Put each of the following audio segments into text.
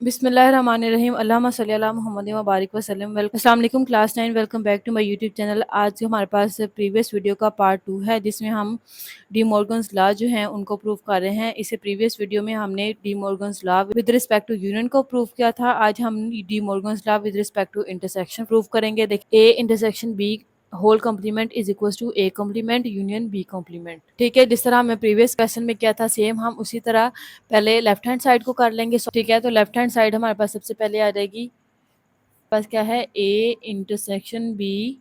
बिस्मिल्लाहिर्रहमानिर्रहीम अल्लाहुम्मा सल्ली अला मुहम्मद व बारिक वसल्लम। अस्सलाम वालेकुम class 9, welcome back to my YouTube channel. आज हमारे पास प्रीवियस वीडियो का पार्ट 2 है, जिसमें हम डी मॉर्गन्स लॉ जो हैं उनको प्रूव कर रहे हैं। इससे प्रीवियस वीडियो में हमने De Morgan's law with respect to union को प्रूव किया था। आज हम De Morgan's law with respect to intersection prove करेंगे। देखिए, A intersection B whole complement is equal to A complement union B complement. ठीक है, जिस तरह हमने प्रीवियस क्वेश्चन में किया था सेम हम उसी तरह पहले लेफ्ट हैंड साइड को कर लेंगे। ठीक है, तो लेफ्ट हैंड साइड हमारे पास सबसे पहले आ जाएगी। पास क्या है, ए इंटरसेक्शन बी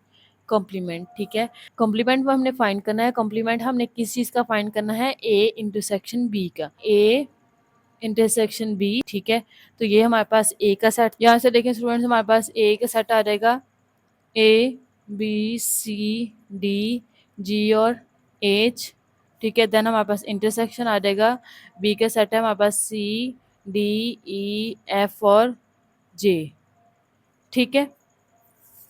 कॉम्प्लीमेंट। ठीक है, कॉम्प्लीमेंट में हमने फाइंड करना है। कॉम्प्लीमेंट हमने किस चीज का फाइंड करना है, ए इंटरसेक्शन बी का। A intersection B. ठीक है, तो ये हमारे पास ए का सेट। यहाँ से देखें स्टूडेंट्स, हमारे पास ए का सेट आ जाएगा, A B C D G और एच। ठीक है, देन हमारे पास इंटरसेक्शन आ जाएगा, बी का सेट है हमारे पास सी डी ई एफ और जे। ठीक है,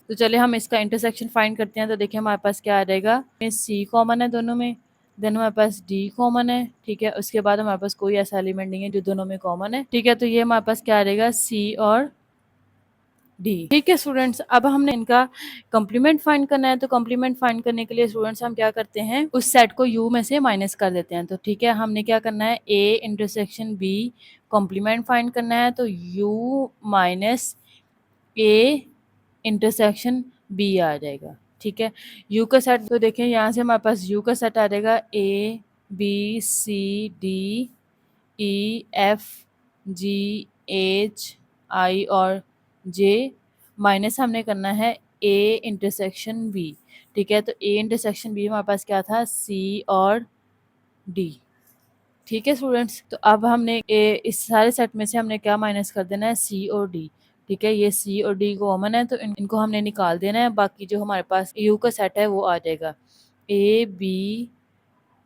तो चलिए हम इसका इंटरसेक्शन फाइंड करते हैं। तो देखिए हमारे पास क्या आ जाएगा, सी कॉमन है दोनों में, देन हमारे पास डी कॉमन है। ठीक है, उसके बाद हमारे पास कोई ऐसा एलिमेंट नहीं है जो दोनों में कॉमन है। ठीक है, तो ये हमारे पास क्या आ जाएगा, सी और डी। ठीक है स्टूडेंट्स, अब हमने इनका कॉम्प्लीमेंट फाइंड करना है। तो कॉम्प्लीमेंट फाइंड करने के लिए स्टूडेंट्स हम क्या करते हैं, उस सेट को यू में से माइनस कर देते हैं। तो ठीक है, हमने क्या करना है, A intersection B complement find करना है। तो U minus A intersection B आ जाएगा। ठीक है, यू का सेट, तो देखें यहाँ से हमारे पास यू का सेट आ जाएगा, A B C D E F G H I और जे, माइनस हमने करना है ए इंटरसेक्शन बी। ठीक है, तो ए इंटरसेक्शन बी हमारे पास क्या था, सी और डी। ठीक है स्टूडेंट्स, तो अब हमने इस सारे सेट में से हमने क्या माइनस कर देना है, सी और डी। ठीक है, ये सी और डी कॉमन है तो इनको हमने निकाल देना है। बाकी जो हमारे पास यू का सेट है वो आ जाएगा, A B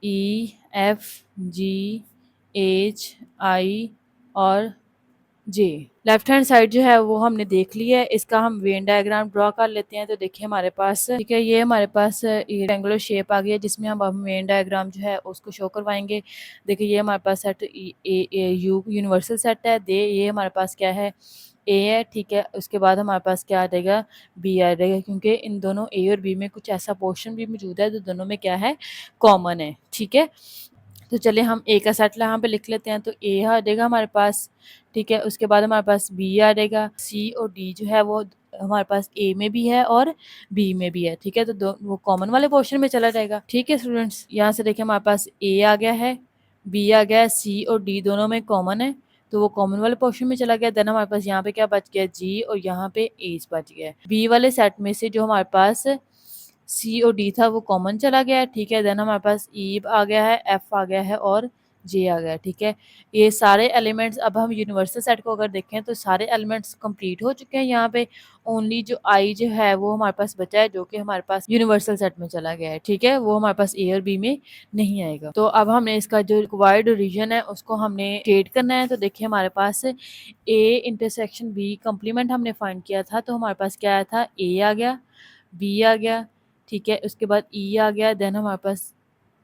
E F G H I और जी। लेफ्ट हैंड साइड जो है वो हमने देख ली है, इसका हम वेन डायग्राम ड्रॉ कर लेते हैं। तो देखिए हमारे पास, ठीक है, ये हमारे पास रेक्टेंगुलर शेप आ गई है, जिसमें हम वेन डायग्राम जो है उसको शो करवाएंगे। देखिए ये हमारे पास सेट यू यूनिवर्सल सेट है, दे ये हमारे पास क्या है, ए है। ठीक है, उसके बाद हमारे पास क्या आ जाएगा, बी आ जाएगा, क्योंकि इन दोनों ए और बी में कुछ ऐसा पोर्शन भी मौजूद है जो दोनों में क्या है, कॉमन है। ठीक है, तो चलिए हम ए का सेट यहाँ पे लिख लेते हैं। तो ए आ जाएगा हमारे पास। ठीक है, उसके बाद हमारे पास बी आ जाएगा, सी और डी जो है वो हमारे पास ए में भी है और बी में भी है। ठीक है, तो वो कॉमन वाले पोर्शन में चला जाएगा। ठीक है स्टूडेंट्स, यहाँ से देखिए हमारे पास ए आ गया है, बी आ गया है, सी और डी दोनों में कॉमन है तो वो कॉमन वाले पोर्शन में चला गया। देन हमारे पास यहाँ पे क्या बच गया, जी, और यहाँ पे एच बच गया। बी वाले सेट में से जो हमारे पास सी और डी था वो कॉमन चला गया है। ठीक है, देन हमारे पास ई आ गया है, एफ आ गया है और जे आ गया। ठीक है, ये सारे एलिमेंट्स, अब हम यूनिवर्सल सेट को अगर देखें तो सारे एलिमेंट्स कंप्लीट हो चुके हैं। यहाँ पे ओनली जो आई जो है वो हमारे पास बचा है, जो कि हमारे पास यूनिवर्सल सेट में चला गया है। ठीक है, वो हमारे पास ए और बी में नहीं आएगा। तो अब हमने इसका जो रिक्वायर्ड रीजन है उसको हमने क्रिएट करना है। तो देखिए हमारे पास ए इंटरसेक्शन बी कॉम्प्लीमेंट हमने फाइंड किया था, तो हमारे पास क्या आया था, ए आ गया, बी आ गया, ठीक है, उसके बाद ई आ गया, देन हमारे पास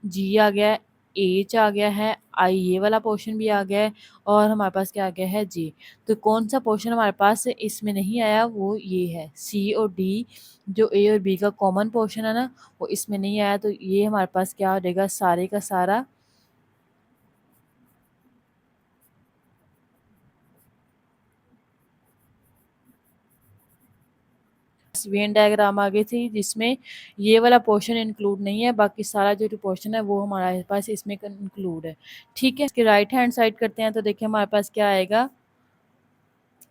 जी आ गया, एच आ गया है, आई ये वाला पोर्शन भी आ गया है और हमारे पास क्या आ गया है, जी। तो कौन सा पोर्शन हमारे पास इसमें नहीं आया, वो ये है सी और डी, जो ए और बी का कॉमन पोर्शन है ना वो इसमें नहीं आया। तो ये हमारे पास क्या हो जाएगा, सारे का सारा वेन डायग्राम आ गई थी, जिसमें ये वाला पोर्शन इंक्लूड नहीं है, बाकी सारा जो पोर्शन है वो हमारे पास इसमें इंक्लूड है। ठीक है, इसके राइट हैंड साइड करते हैं तो देखिए हमारे पास क्या आएगा,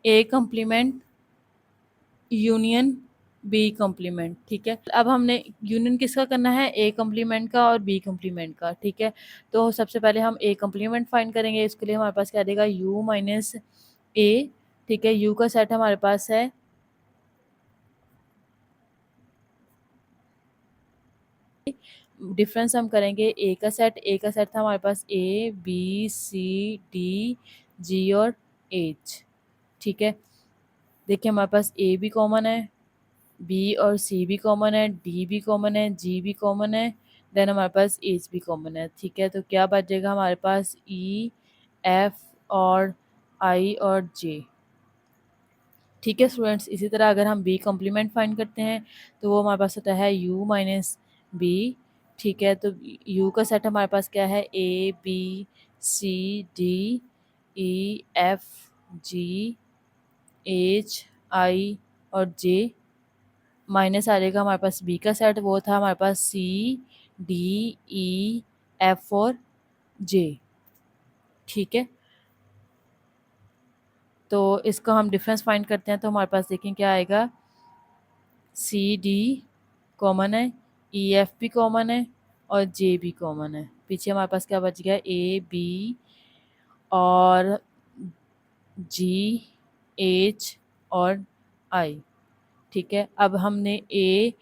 A complement union B complement. ठीक है, अब हमने यूनियन किसका करना है, ए कॉम्प्लीमेंट का और बी कॉम्प्लीमेंट का। ठीक है, तो सबसे पहले हम ए कॉम्प्लीमेंट फाइंड करेंगे। इसके लिए हमारे पास क्या देगा, यू माइनस ए। ठीक है, यू का सेट हमारे पास है, डिफरेंस हम करेंगे ए का सेट, ए का सेट था हमारे पास ए बी सी डी जी और एच। ठीक है, देखिए हमारे पास ए भी कॉमन है, बी और सी भी कॉमन है, डी भी कॉमन है, जी भी कॉमन है, देन हमारे पास एच भी कॉमन है। ठीक है, तो क्या बचेगा हमारे पास, ई एफ और आई और जे। ठीक है स्टूडेंट्स, इसी तरह अगर हम बी कम्प्लीमेंट फाइंड करते हैं तो वो हमारे पास होता है u माइनस बी। ठीक है, तो u का सेट हमारे पास क्या है, A B C D E F G H I और जे, माइनस आ जाएगा हमारे पास बी का सेट, वो था हमारे पास सी डी ई एफ और जे। ठीक है, तो इसका हम डिफरेंस फाइंड करते हैं तो हमारे पास देखें क्या आएगा, सी डी कॉमन है, ई एफ भी कॉमन है और जे भी कॉमन है। पीछे हमारे पास क्या बच गया, ए बी और जी एच और आई। ठीक है, अब हमने A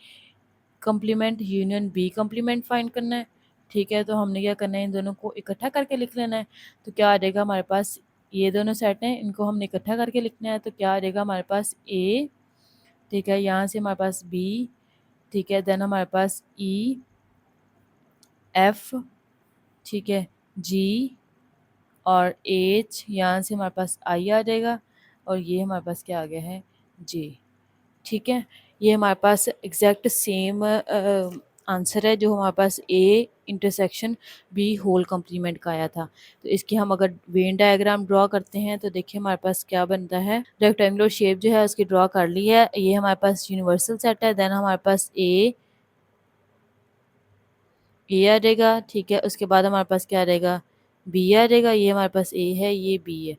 complement union B complement find करना है। ठीक है, तो हमने क्या करना है, इन दोनों को इकट्ठा करके लिख लेना है। तो क्या आ जाएगा हमारे पास, ये दोनों सेट हैं, इनको हमने इकट्ठा करके लिखना है। तो क्या आ जाएगा हमारे पास ए, ठीक है, यहाँ से हमारे पास बी, ठीक है, देन हमारे पास ई एफ, ठीक है, जी और एच, यहाँ से हमारे पास आई आ जाएगा और ये हमारे पास क्या आ गया है, जे। ठीक है, ये हमारे पास एग्जैक्ट सेम आंसर है जो हमारे पास A intersection B whole complement का आया था। तो इसकी हम अगर वेन डायग्राम ड्रॉ करते हैं तो देखिए हमारे पास क्या बनता है, रेक्टेंगुलर शेप जो है उसकी ड्रॉ कर ली है। ये हमारे पास यूनिवर्सल सेट है, देन हमारे पास ए आ जाएगा। ठीक है, उसके बाद हमारे पास क्या आ जाएगा, बी आ जाएगा। ये हमारे पास ए है, ये बी है।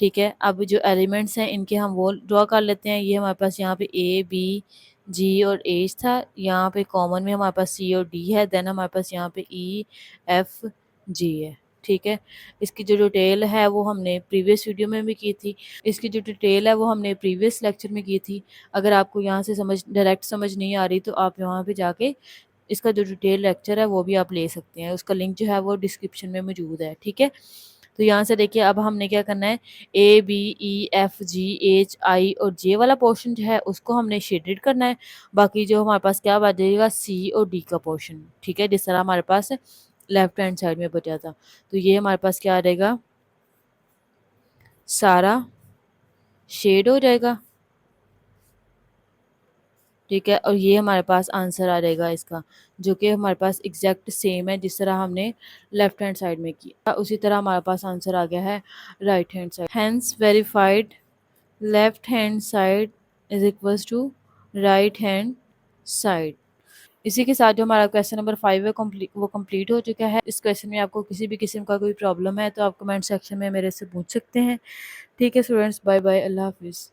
ठीक है, अब जो एलिमेंट्स हैं इनके हम वो ड्रॉ कर लेते हैं। ये हमारे पास यहाँ पे ए बी जी और एच था, यहाँ पे कॉमन में हमारे पास सी और डी है, देन हमारे पास यहाँ पे ई एफ जी है। ठीक है, इसकी जो डिटेल है वो हमने प्रीवियस वीडियो में भी की थी, इसकी जो डिटेल है वो हमने प्रीवियस लेक्चर में की थी। अगर आपको यहाँ से डायरेक्ट समझ नहीं आ रही तो आप यहाँ पे जाके इसका जो डिटेल लेक्चर है वो भी आप ले सकते हैं, उसका लिंक जो है वो डिस्क्रिप्शन में मौजूद है। ठीक है, तो यहाँ से देखिए अब हमने क्या करना है, A B E F G H I और जे वाला पोर्शन जो है उसको हमने शेडेड करना है। बाकी जो हमारे पास क्या बचेगा, सी और डी का पोर्शन। ठीक है, जिस तरह हमारे पास लेफ्ट हैंड साइड में बचा था, तो ये हमारे पास क्या आ जाएगा, सारा शेड हो जाएगा। ठीक है, और ये हमारे पास आंसर आ जाएगा इसका, जो कि हमारे पास एग्जैक्ट सेम है जिस तरह हमने लेफ्ट हैंड साइड में किया, उसी तरह हमारे पास आंसर आ गया है right hand side. Hence verified left hand side is equals to right hand side. इसी के साथ जो हमारा क्वेश्चन नंबर 5 है वो कंप्लीट हो चुका है। इस क्वेश्चन में आपको किसी भी किस्म का कोई प्रॉब्लम है तो आप कमेंट सेक्शन में मेरे से पूछ सकते हैं। ठीक है स्टूडेंट्स, बाय बाय, अल्लाह हाफिज़।